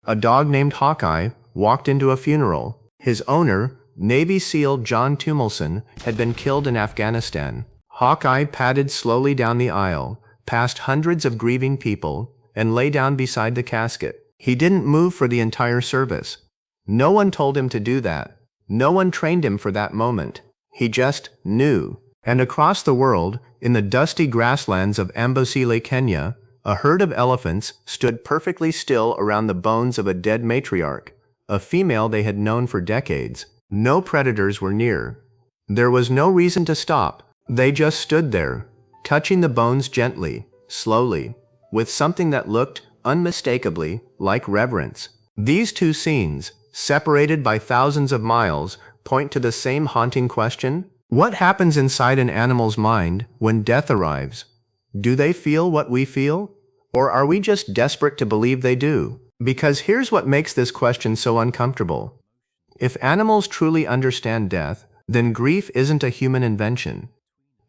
A dog named Hawkeye walked into a funeral. His owner, Navy SEAL John Tumilson, had been killed in Afghanistan. Hawkeye padded slowly down the aisle, past hundreds of grieving people, and lay down beside the casket. He didn't move for the entire service. No one told him to do that. No one trained him for that moment. He just knew. And across the world, in the dusty grasslands of Amboseli, Kenya, a herd of elephants stood perfectly still around the bones of a dead matriarch, a female they had known for decades. No predators were near. There was no reason to stop. They just stood there, touching the bones gently, slowly, with something that looked unmistakably like reverence. These two scenes, separated by thousands of miles, point to the same haunting question. What happens inside an animal's mind when death arrives? Do they feel what we feel? Or are we just desperate to believe they do? Because here's what makes this question so uncomfortable. If animals truly understand death, then grief isn't a human invention.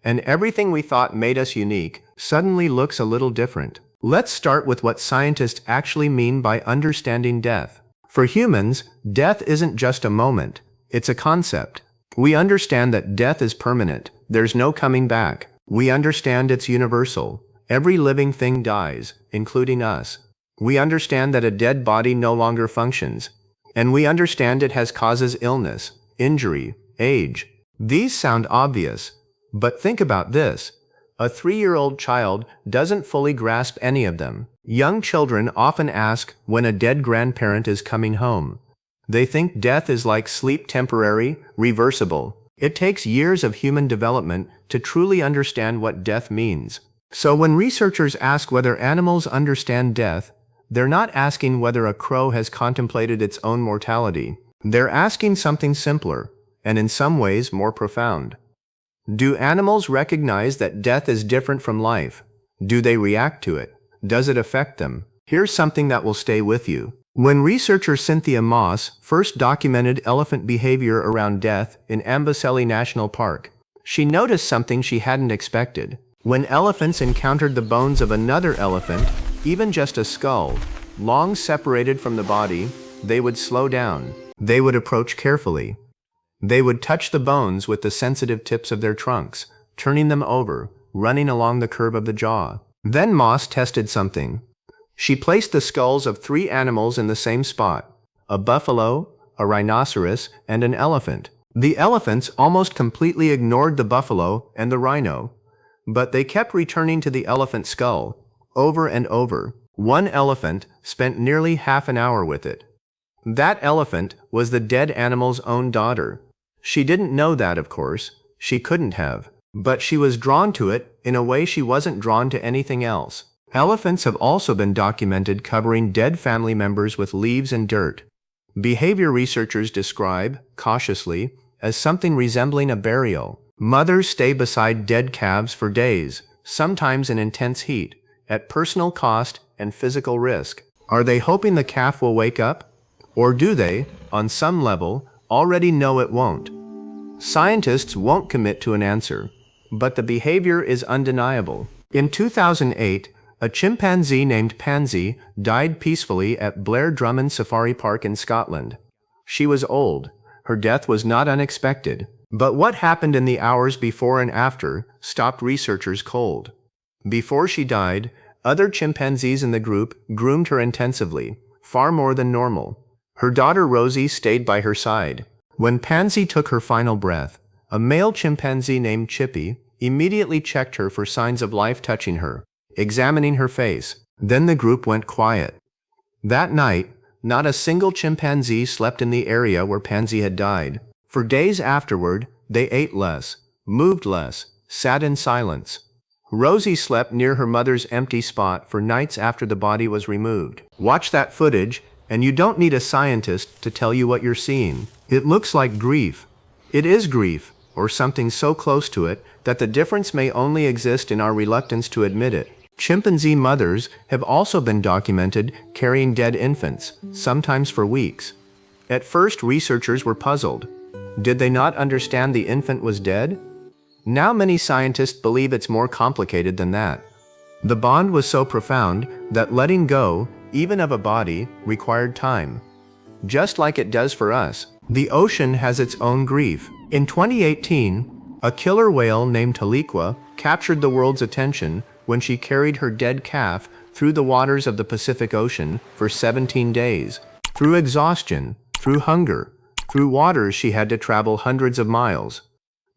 And everything we thought made us unique suddenly looks a little different. Let's start with what scientists actually mean by understanding death. For humans, death isn't just a moment, it's a concept. We understand that death is permanent, there's no coming back. We understand it's universal. Every living thing dies, including us. We understand that a dead body no longer functions. And we understand it has causes illness, injury, age. These sound obvious, but think about this. A 3-year-old child doesn't fully grasp any of them. Young children often ask when a dead grandparent is coming home. They think death is like sleep, temporary, reversible. It takes years of human development to truly understand what death means. So when researchers ask whether animals understand death, they're not asking whether a crow has contemplated its own mortality. They're asking something simpler, and in some ways more profound. Do animals recognize that death is different from life? Do they react to it? Does it affect them? Here's something that will stay with you. When researcher Cynthia Moss first documented elephant behavior around death in Amboseli National Park, she noticed something she hadn't expected. When elephants encountered the bones of another elephant, even just a skull, long separated from the body, they would slow down. They would approach carefully. They would touch the bones with the sensitive tips of their trunks, turning them over, running along the curve of the jaw. Then Moss tested something. She placed the skulls of 3 animals in the same spot: a buffalo, a rhinoceros, and an elephant. The elephants almost completely ignored the buffalo and the rhino, but they kept returning to the elephant skull, over and over. One elephant spent nearly half an hour with it. That elephant was the dead animal's own daughter. She didn't know that, of course. She couldn't have. But she was drawn to it in a way she wasn't drawn to anything else. Elephants have also been documented covering dead family members with leaves and dirt. Behavior researchers describe, cautiously, as something resembling a burial. Mothers stay beside dead calves for days, sometimes in intense heat, at personal cost and physical risk. Are they hoping the calf will wake up? Or do they, on some level, already know it won't? Scientists won't commit to an answer, but the behavior is undeniable. In 2008, a chimpanzee named Pansy died peacefully at Blair Drummond Safari Park in Scotland. She was old. Her death was not unexpected. But what happened in the hours before and after stopped researchers cold. Before she died, other chimpanzees in the group groomed her intensively, far more than normal. Her daughter Rosie stayed by her side. When Pansy took her final breath, a male chimpanzee named Chippy immediately checked her for signs of life touching her, examining her face. Then the group went quiet. That night, not a single chimpanzee slept in the area where Pansy had died. For days afterward, they ate less, moved less, sat in silence. Rosie slept near her mother's empty spot for nights after the body was removed. Watch that footage, and you don't need a scientist to tell you what you're seeing. It looks like grief. It is grief, or something so close to it that the difference may only exist in our reluctance to admit it. Chimpanzee mothers have also been documented carrying dead infants, sometimes for weeks. At first, researchers were puzzled. Did they not understand the infant was dead? Now many scientists believe it's more complicated than that. The bond was so profound that letting go, even of a body, required time. Just like it does for us, the ocean has its own grief. In 2018, a killer whale named Taliqua captured the world's attention when she carried her dead calf through the waters of the Pacific Ocean for 17 days. Through exhaustion, through hunger, through waters she had to travel hundreds of miles.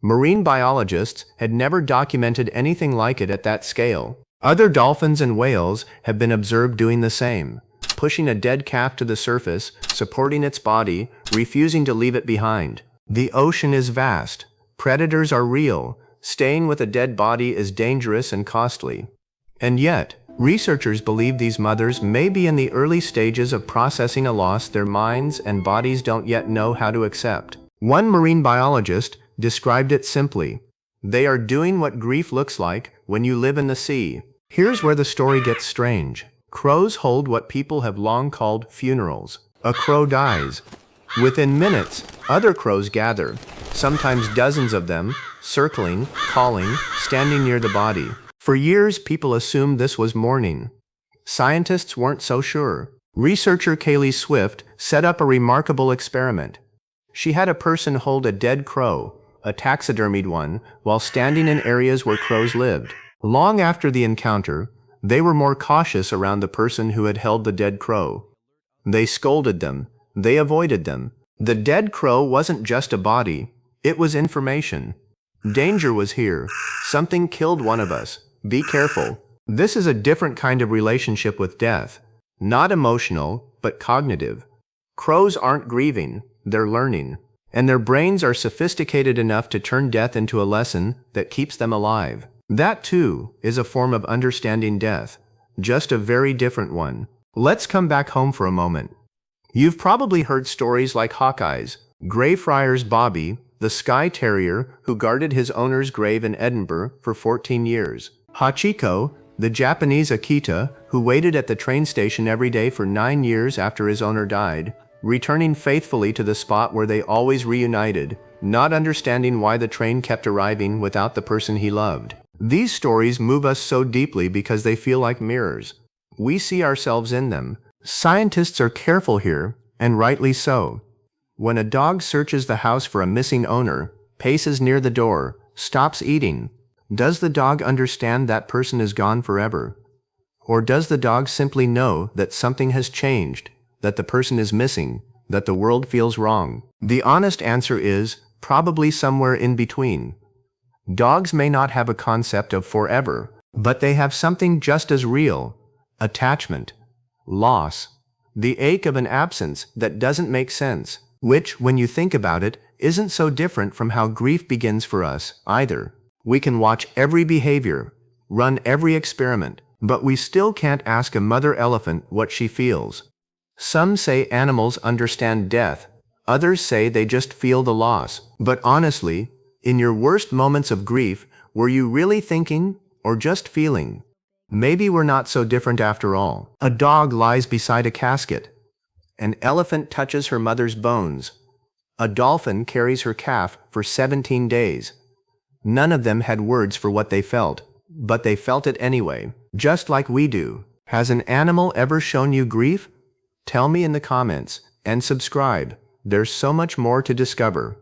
Marine biologists had never documented anything like it at that scale. Other dolphins and whales have been observed doing the same, pushing a dead calf to the surface, supporting its body, refusing to leave it behind. The ocean is vast. Predators are real. Staying with a dead body is dangerous and costly. And yet, researchers believe these mothers may be in the early stages of processing a loss their minds and bodies don't yet know how to accept. One marine biologist described it simply: they are doing what grief looks like when you live in the sea. Here's where the story gets strange. Crows hold what people have long called funerals. A crow dies. Within minutes, other crows gather, sometimes dozens of them, circling, calling, standing near the body. For years, people assumed this was mourning. Scientists weren't so sure. Researcher Kaylee Swift set up a remarkable experiment. She had a person hold a dead crow, a taxidermied one, while standing in areas where crows lived. Long after the encounter, they were more cautious around the person who had held the dead crow. They scolded them. They avoided them. The dead crow wasn't just a body. It was information. Danger was here. Something killed one of us. Be careful. This is a different kind of relationship with death. Not emotional, but cognitive. Crows aren't grieving. They're learning. And their brains are sophisticated enough to turn death into a lesson that keeps them alive. That, too, is a form of understanding death, just a very different one. Let's come back home for a moment. You've probably heard stories like Hawkeye's, Greyfriars Bobby, the Skye Terrier who guarded his owner's grave in Edinburgh for 14 years. Hachiko, the Japanese Akita who waited at the train station every day for 9 years after his owner died, returning faithfully to the spot where they always reunited, not understanding why the train kept arriving without the person he loved. These stories move us so deeply because they feel like mirrors. We see ourselves in them. Scientists are careful here, and rightly so. When a dog searches the house for a missing owner, paces near the door, stops eating, does the dog understand that person is gone forever? Or does the dog simply know that something has changed, that the person is missing, that the world feels wrong? The honest answer is probably somewhere in between. Dogs may not have a concept of forever, but they have something just as real: attachment, loss, the ache of an absence that doesn't make sense, which, when you think about it, isn't so different from how grief begins for us, either. We can watch every behavior, run every experiment, but we still can't ask a mother elephant what she feels. Some say animals understand death, others say they just feel the loss. But honestly, in your worst moments of grief, were you really thinking, or just feeling? Maybe we're not so different after all. A dog lies beside a casket. An elephant touches her mother's bones. A dolphin carries her calf for 17 days. None of them had words for what they felt, but they felt it anyway, just like we do. Has an animal ever shown you grief? Tell me in the comments, and subscribe. There's so much more to discover.